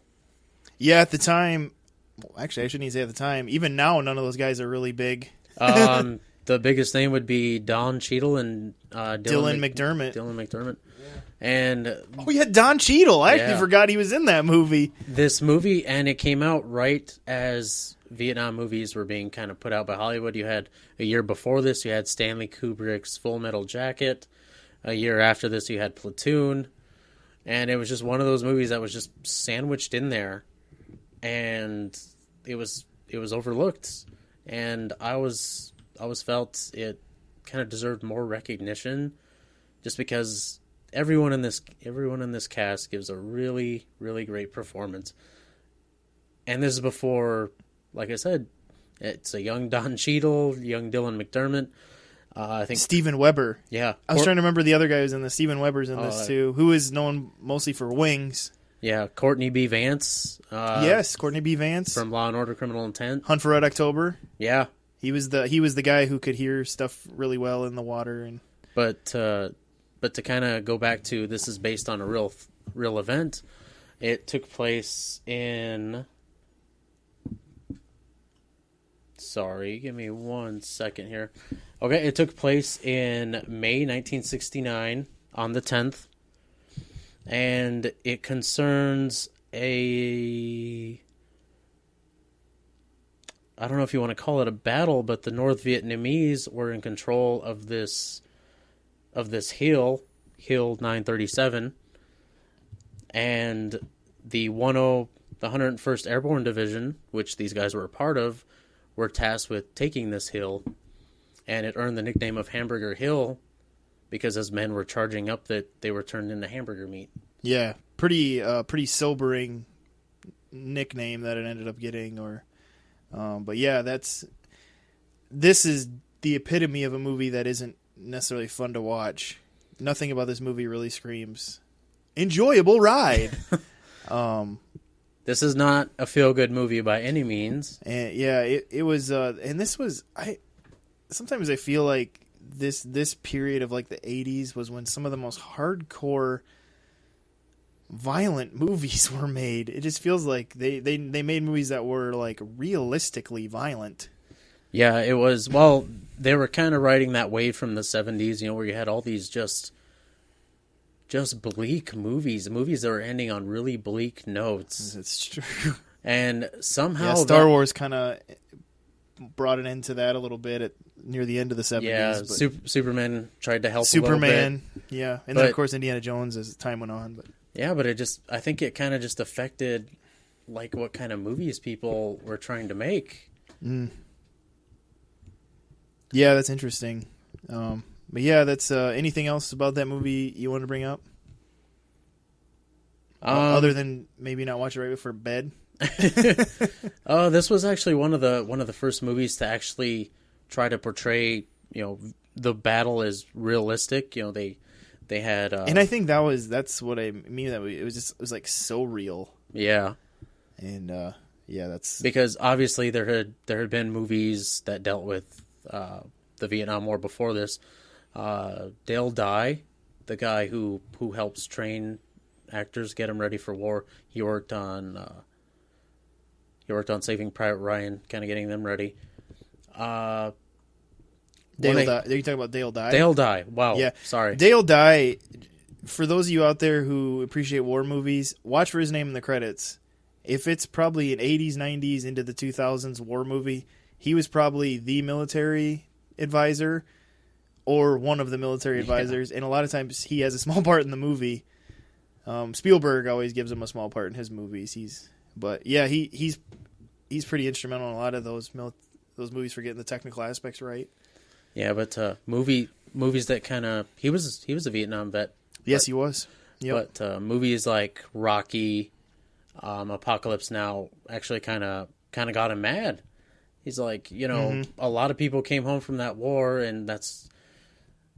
Yeah, at the time, actually, I shouldn't even say at the time. Even now, none of those guys are really big. The biggest name would be Don Cheadle and Dylan McDermott. Dylan McDermott. Yeah. And Don Cheadle. I actually forgot he was in that movie. This movie, and it came out right as Vietnam movies were being kind of put out by Hollywood. You had a year before this, you had Stanley Kubrick's Full Metal Jacket. A year after this, you had Platoon, and it was just one of those movies that was just sandwiched in there, and it was overlooked, and I always felt it kind of deserved more recognition, just because everyone in this cast gives a really, really great performance. And this is before, like I said, it's a young Don Cheadle, young Dylan McDermott. I think Steven Weber. Yeah, I was trying to remember the other guy who's in this. Steven Weber's in this too, who is known mostly for Wings. Yeah, Courtney B. Vance. Yes, Courtney B. Vance from Law and Order: Criminal Intent. Hunt for Red October. Yeah, he was the guy who could hear stuff really well in the water. And but to kind of go back to, this is based on a real event. It took place in. Sorry, give me 1 second here. Okay, it took place in May 1969 on the 10th, and it concerns I don't know if you want to call it a battle, but the North Vietnamese were in control of this hill 937, and the 101st Airborne Division, which these guys were a part of, were tasked with taking this hill, and it earned the nickname of Hamburger Hill because as men were charging up that they were turned into hamburger meat. Yeah, pretty sobering nickname that it ended up getting. But yeah, this is the epitome of a movie that isn't necessarily fun to watch. Nothing about this movie really screams enjoyable ride. This is not a feel-good movie by any means. And yeah, it was, and this was, sometimes I feel like this period of like the 80s was when some of the most hardcore violent movies were made. It just feels like they made movies that were like realistically violent. Yeah, it was, well, they were kind of riding that wave from the 70s, where you had all these just bleak movies that were ending on really bleak notes. It's true. And somehow Star Wars kind of brought an end to that a little bit near the end of the 70s. Yeah, but Superman tried to help Superman, a little bit. Yeah. And then, of course, Indiana Jones as time went on. But yeah, but I think it kind of just affected like what kind of movies people were trying to make. Mm. Yeah, that's interesting. But yeah, that's anything else about that movie you want to bring up? Other than maybe not watch it right before bed? This was actually one of the first movies to actually try to portray, the battle as realistic. They had, and I think that's what I mean. That it was like so real. Yeah, and yeah, that's because obviously there had been movies that dealt with the Vietnam War before this. Dale Dye, the guy who helps train actors, get them ready for war. He worked on Saving Private Ryan, kind of getting them ready. Are you talking about Dale Dye? Dale Dye. Wow. Yeah. Sorry. Dale Dye, for those of you out there who appreciate war movies, watch for his name in the credits. If it's probably an 80s, 90s, into the 2000s war movie, he was probably the military advisor or one of the military advisors, and a lot of times he has a small part in the movie. Spielberg always gives him a small part in his movies. He's pretty instrumental in a lot of those movies for getting the technical aspects right. Yeah, but movies that kind of he was a Vietnam vet. Yes, he was. Yep. But movies like Rocky, Apocalypse Now actually kind of got him mad. He's like, a lot of people came home from that war, and that's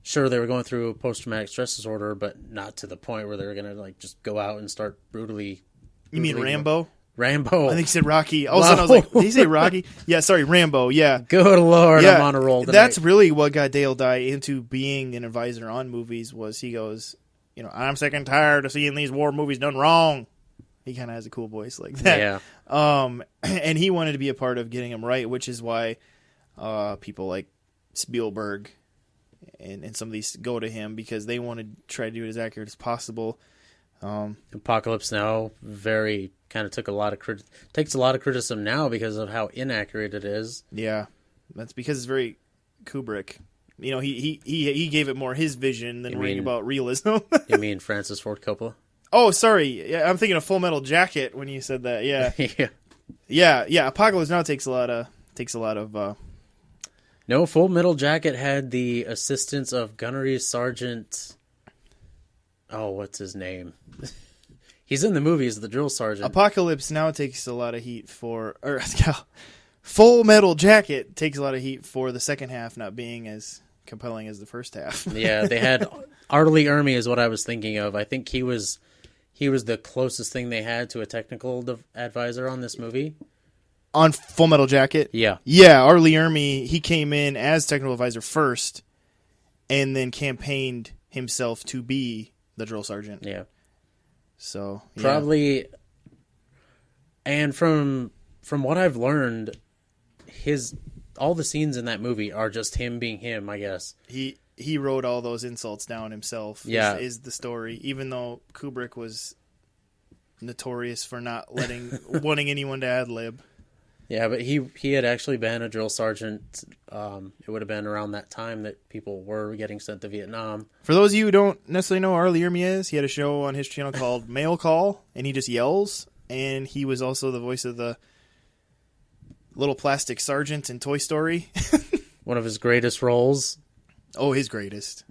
sure they were going through a post-traumatic stress disorder, but not to the point where they were gonna like just go out and start brutally. You mean Rambo? Rambo. I think he said Rocky. All of a sudden I was like, did he say Rocky? Yeah, sorry, Rambo. Yeah. Good Lord, yeah, I'm on a roll tonight. That's really what got Dale Dye into being an advisor on movies. Was he goes, I'm sick and tired of seeing these war movies done wrong. He kind of has a cool voice like that. Yeah. And he wanted to be a part of getting them right, which is why people like Spielberg and some of these go to him, because they want to try to do it as accurate as possible. Apocalypse Now very kind of takes a lot of criticism now because of how inaccurate it is. Yeah, that's because it's very Kubrick. You know, he gave it more his vision than worrying about realism. You mean Francis Ford Coppola? Oh, sorry. Yeah, I'm thinking of Full Metal Jacket when you said that. Yeah. Yeah. Apocalypse Now takes a lot of. No, Full Metal Jacket had the assistance of Gunnery Sergeant. Oh, what's his name? He's in the movie as the drill sergeant. Apocalypse Now takes a lot of heat for, or Full Metal Jacket takes a lot of heat for the second half not being as compelling as the first half. Yeah, they had Harley Ermias is what I was thinking of. I think he was the closest thing they had to a technical advisor on this movie. On Full Metal Jacket? Yeah. Yeah, Harley Ermias, he came in as technical advisor first and then campaigned himself to be the drill sergeant. Yeah. So, yeah. Probably, and from what I've learned, all the scenes in that movie are just him being him, I guess. He wrote all those insults down himself. Yeah. Is the story, even though Kubrick was notorious for not wanting anyone to ad-lib. Yeah, but he had actually been a drill sergeant. It would have been around that time that people were getting sent to Vietnam. For those of you who don't necessarily know who Harley Ermias is, he had a show on his channel called Mail Call, and he just yells. And he was also the voice of the little plastic sergeant in Toy Story. One of his greatest roles. Oh, his greatest.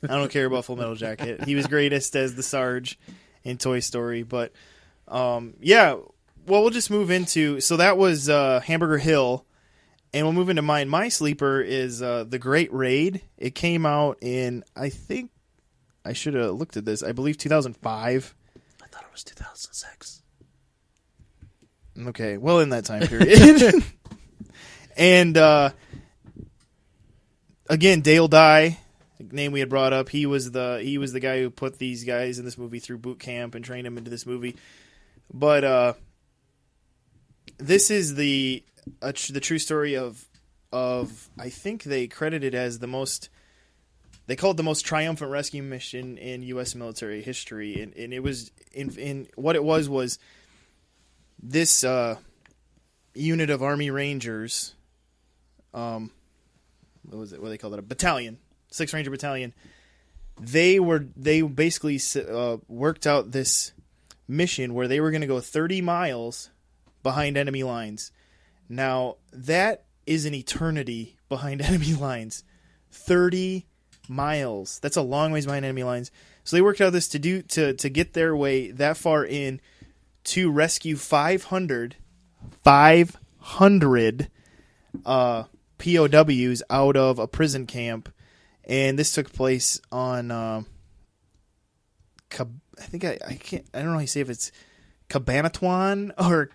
I don't care about Full Metal Jacket. He was greatest as the Sarge in Toy Story. But, yeah. Well, we'll just move into... So that was Hamburger Hill. And we'll move into mine. My sleeper is The Great Raid. It came out in, I think... I should have looked at this. I believe 2005. I thought it was 2006. Okay. Well, in that time period. And, again, Dale Dye, name we had brought up. He was the guy who put these guys in this movie through boot camp and trained them into this movie. But... this is the true story of I think they credit it as they called it the most triumphant rescue mission in U.S. military history, and it was in what it was this unit of Army Rangers, what was it? What do they call it? A battalion, 6th Ranger Battalion. They basically worked out this mission where they were going to go 30 miles behind enemy lines. Now, that is an eternity behind enemy lines. 30 miles. That's a long ways behind enemy lines. So they worked out this to get their way that far in to rescue 500 POWs out of a prison camp. And this took place on I don't know how you say if it's Cabanatuan or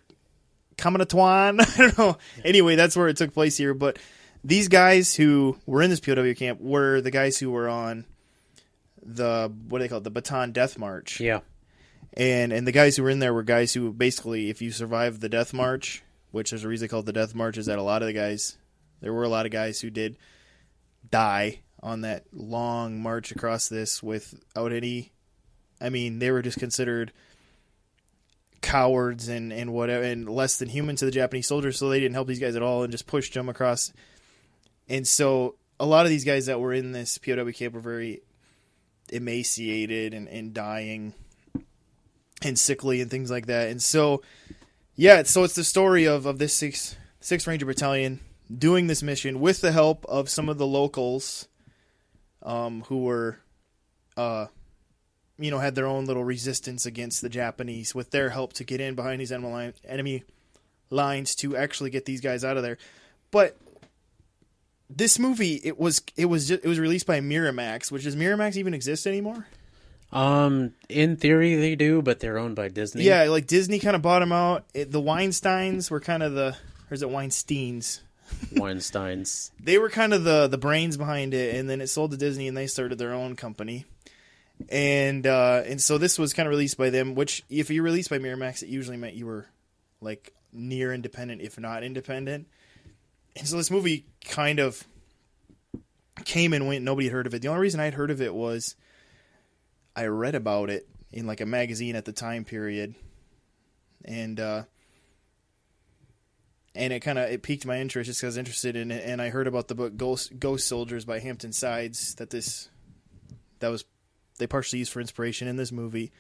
Kamanatuan. I don't know. Anyway, that's where it took place here. But these guys who were in this POW camp were the guys who were on the, what do they call it? The Bataan Death March. Yeah. And the guys who were in there were guys who basically, if you survived the Death March, which there's a reason called the Death March, is that there were a lot of guys who did die on that long march across this without any, they were just considered cowards and whatever, and less than human to the Japanese soldiers, so they didn't help these guys at all and just pushed them across. And so a lot of these guys that were in this POW camp were very emaciated and dying and sickly and things like that. And so, yeah, so it's the story of this 6th Ranger Battalion doing this mission with the help of some of the locals who were had their own little resistance against the Japanese with their help to get in behind these enemy lines to actually get these guys out of there. But this movie, it was released by Miramax, which does Miramax even exist anymore? In theory they do, but they're owned by Disney. Yeah, like Disney kind of bought them out. The Weinsteins were kind of or is it Weinsteins? Weinsteins. They were kind of the brains behind it, and then it sold to Disney, and they started their own company. And so this was kind of released by them, which if you released by Miramax, it usually meant you were like near independent, if not independent. And so this movie kind of came and went. Nobody had heard of it. The only reason I had heard of it was I read about it in like a magazine at the time period. And and it piqued my interest just because I was interested in it, and I heard about the book Ghost Soldiers by Hampton Sides they partially used for inspiration in this movie.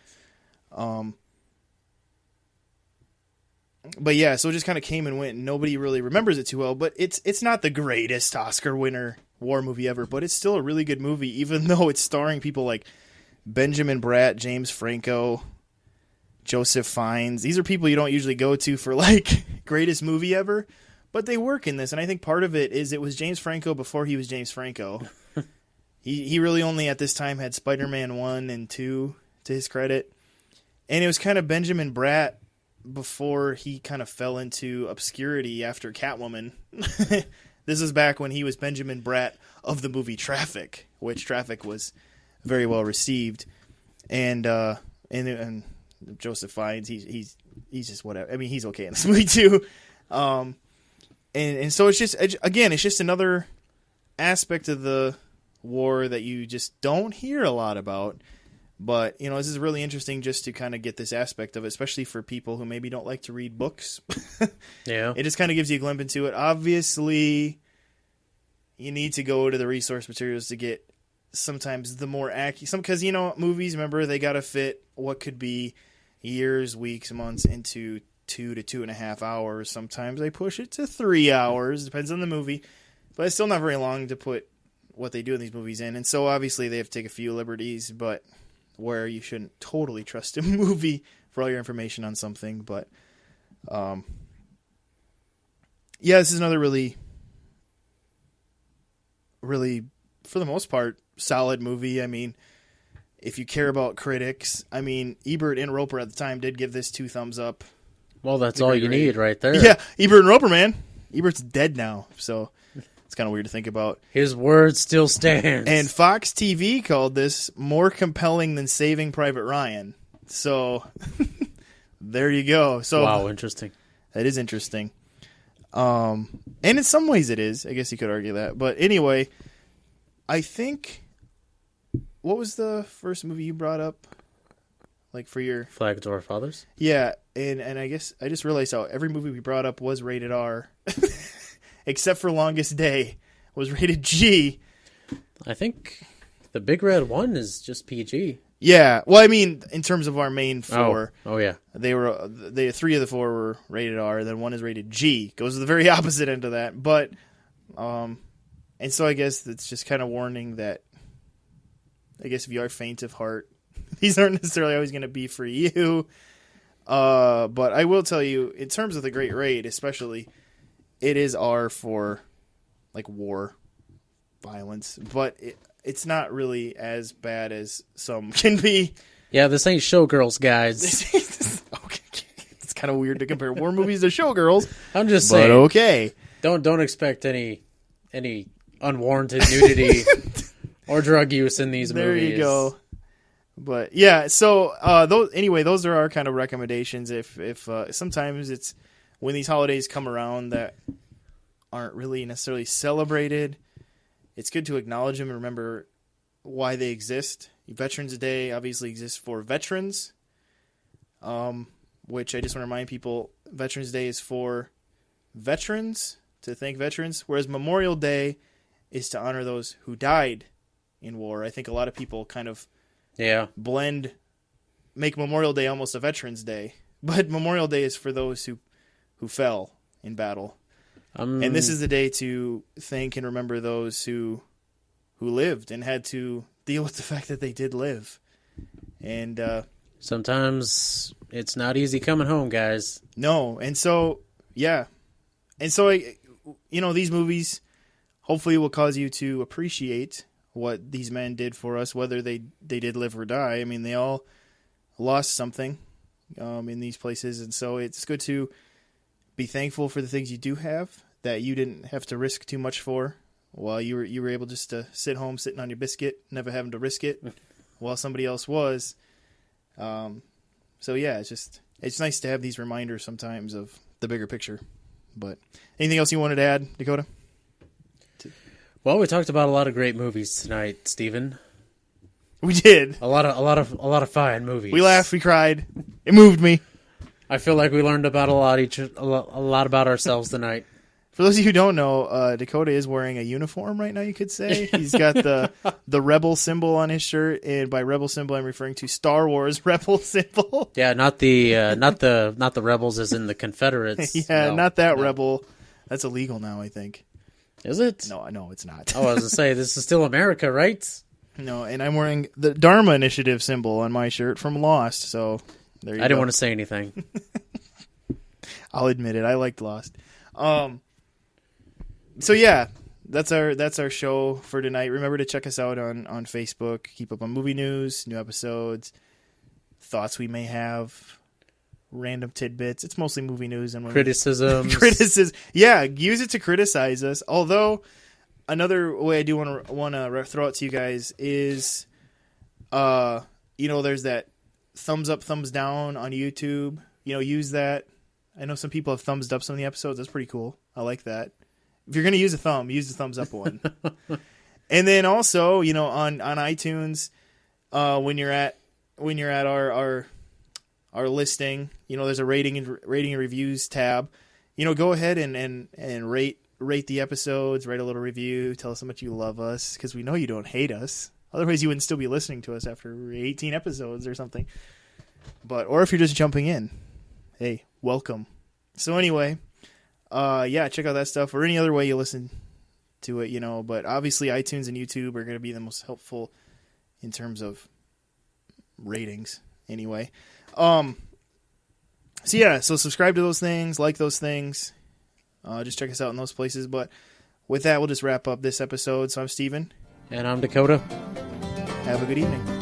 But yeah, so it just kind of came and went, and nobody really remembers it too well, but it's not the greatest Oscar winner war movie ever, but it's still a really good movie, even though it's starring people like Benjamin Bratt, James Franco, Joseph Fiennes. These are people you don't usually go to for like greatest movie ever, but they work in this, and I think part of it is it was James Franco before he was James Franco. He really only at this time had Spider-Man 1 and 2 to his credit, and it was kind of Benjamin Bratt before he kind of fell into obscurity after Catwoman. This is back when he was Benjamin Bratt of the movie Traffic, which Traffic was very well received, and Joseph Fiennes, he's just whatever. I mean, he's okay in this movie too, and so it's just another aspect of the war that you just don't hear a lot about. But, this is really interesting just to kind of get this aspect of it, especially for people who maybe don't like to read books. Yeah. It just kind of gives you a glimpse into it. Obviously, you need to go to the resource materials to get sometimes the more accurate. Because, movies, remember, they got to fit what could be years, weeks, months into 2 to 2.5 hours. Sometimes they push it to 3 hours. Depends on the movie. But it's still not very long to put what they do in these movies in. And so, obviously, they have to take a few liberties, but where you shouldn't totally trust a movie for all your information on something. But, this is another really, really, for the most part, solid movie. I mean, if you care about critics, Ebert and Roper at the time did give this 2 thumbs up. Well, that's all you need right there. Yeah, Ebert and Roper, man. Ebert's dead now, so it's kind of weird to think about. His word still stands. And Fox TV called this more compelling than Saving Private Ryan. So, there you go. So, wow, interesting. That is interesting. And in some ways it is. I guess you could argue that. But anyway, I think... What was the first movie you brought up? Like for your... Flag to Our Fathers? Yeah, and I guess I just realized how every movie we brought up was rated R. Except for Longest Day was rated G. I think the Big Red One is just PG. Yeah, well, in terms of our main 4. Oh yeah. They 3 of the 4 were rated R, then 1 is rated G. Goes to the very opposite end of that. But, and so I guess it's just kind of warning that, I guess if you are faint of heart, these aren't necessarily always going to be for you. But I will tell you, in terms of the Great Raid, especially, it is R for like war, violence, but it's not really as bad as some can be. Yeah, this ain't Showgirls, guys. Okay, it's kind of weird to compare war movies to Showgirls. I'm just saying. But okay, don't expect any unwarranted nudity or drug use in these movies. There you go. But yeah, so those are our kind of recommendations. If sometimes it's when these holidays come around that aren't really necessarily celebrated, it's good to acknowledge them and remember why they exist. Veterans Day obviously exists for veterans, which I just want to remind people, Veterans Day is for veterans, to thank veterans, whereas Memorial Day is to honor those who died in war. I think a lot of people kind of make Memorial Day almost a Veterans Day, but Memorial Day is for those who fell in battle. And this is the day to thank and remember those who lived and had to deal with the fact that they did live. And sometimes it's not easy coming home, guys. No, and so yeah. And so these movies hopefully will cause you to appreciate what these men did for us, whether they did live or die. They all lost something in these places, and so it's good to be thankful for the things you do have that you didn't have to risk too much for, while you were able just to sit home sitting on your biscuit, never having to risk it, while somebody else was. So yeah, it's nice to have these reminders sometimes of the bigger picture. But anything else you wanted to add, Dakota? Well, we talked about a lot of great movies tonight, Steven. We did. A lot of fine movies. We laughed, we cried. It moved me. I feel like we learned about a lot about ourselves tonight. For those of you who don't know, Dakota is wearing a uniform right now, you could say. He's got the rebel symbol on his shirt, and by rebel symbol I'm referring to Star Wars rebel symbol. Yeah, not the rebels as in the Confederates. Yeah, not that rebel. That's illegal now, I think. Is it? No, it's not. Oh, I was going to say, this is still America, right? No, and I'm wearing the Dharma Initiative symbol on my shirt from Lost, so there you go. I didn't want to say anything. I'll admit it, I liked Lost. So yeah, that's our show for tonight. Remember to check us out on Facebook. Keep up on movie news, new episodes, thoughts we may have, random tidbits. It's mostly movie news and criticisms. Yeah, use it to criticize us. Although another way I do want to throw it to you guys is, there's that thumbs up, thumbs down on YouTube. Use that. I know some people have thumbs up some of the episodes. That's pretty cool. I like that. If you're going to use a thumb, use the thumbs up one. And then also, on iTunes, when you're at our listing, there's a rating and reviews tab. Go ahead and rate the episodes, write a little review, tell us how much you love us, because we know you don't hate us. Otherwise, you wouldn't still be listening to us after 18 episodes or something. Or if you're just jumping in, hey, welcome. So anyway. Check out that stuff or any other way you listen to it, but obviously iTunes and YouTube are going to be the most helpful in terms of ratings anyway. So subscribe to those things, like those things, just check us out in those places. But with that, we'll just wrap up this episode. So I'm Steven. And I'm Dakota. Have a good evening.